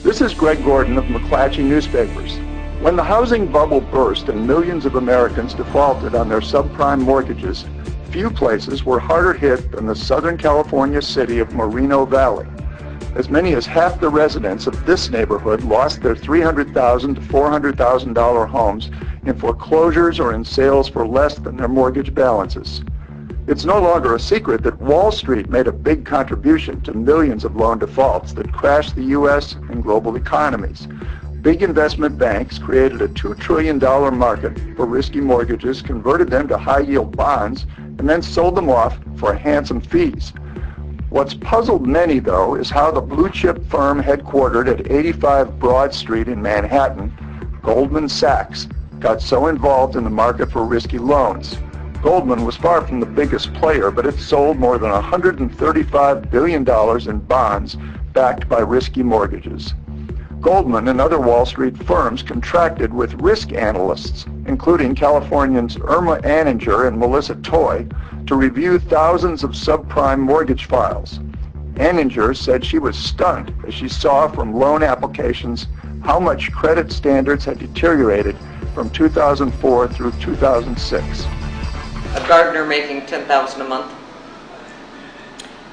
This is Greg Gordon of McClatchy newspapers. When the housing bubble burst and millions of Americans defaulted on their subprime mortgages, few places were harder hit than the Southern California city of Marino Valley. As many as half the residents of this neighborhood lost their $300,000 to $400,000 homes in foreclosures or in sales for less than their mortgage balances. It's no longer a secret that Wall Street made a big contribution to millions of loan defaults that crashed the U.S. and global economies. Big investment banks created a $2 trillion market for risky mortgages, converted them to high-yield bonds, and then sold them off for handsome fees. What's puzzled many, though, is how the blue-chip firm headquartered at 85 Broad Street in Manhattan, Goldman Sachs, got so involved in the market for risky loans. Goldman was far from the biggest player, but it sold more than $135 billion in bonds backed by risky mortgages. Goldman and other Wall Street firms contracted with risk analysts, including Californians Irma Anninger and Melissa Toy, to review thousands of subprime mortgage files. Anninger said she was stunned as she saw from loan applications how much credit standards had deteriorated from 2004 through 2006. A gardener making $10,000 a month,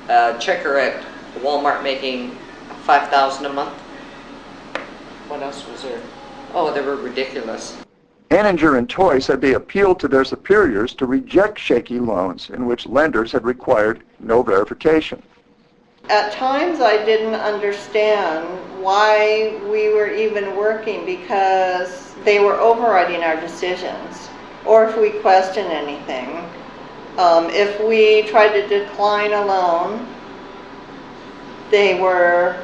a checker at Walmart making $5,000 a month. What else was there? Oh, they were ridiculous. Anninger and Toy said they appealed to their superiors to reject shaky loans in which lenders had required no verification. At times I didn't understand why we were even working, because they were overriding our decisions, or if we questioned anything. If we tried to decline a loan, they were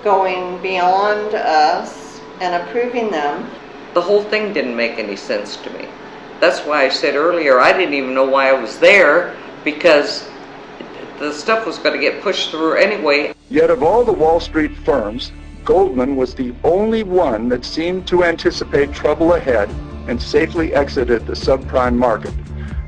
going beyond us and approving them. The whole thing didn't make any sense to me. That's why I said earlier I didn't even know why I was there, because the stuff was going to get pushed through anyway. Yet of all the Wall Street firms, Goldman was the only one that seemed to anticipate trouble ahead and safely exited the subprime market.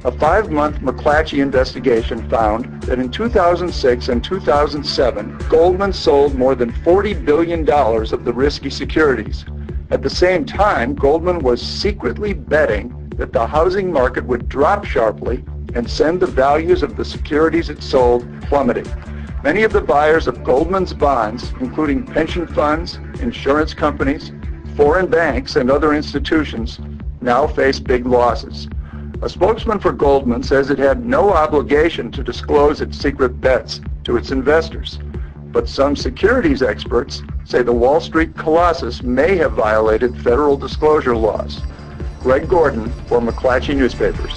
A 5-month McClatchy investigation found that in 2006 and 2007, Goldman sold more than $40 billion of the risky securities. At the same time, Goldman was secretly betting that the housing market would drop sharply and send the values of the securities it sold plummeting. Many of the buyers of Goldman's bonds, including pension funds, insurance companies, foreign banks, and other institutions, now face big losses. A spokesman for Goldman says it had no obligation to disclose its secret bets to its investors. But some securities experts say the Wall Street colossus may have violated federal disclosure laws. Greg Gordon for McClatchy Newspapers.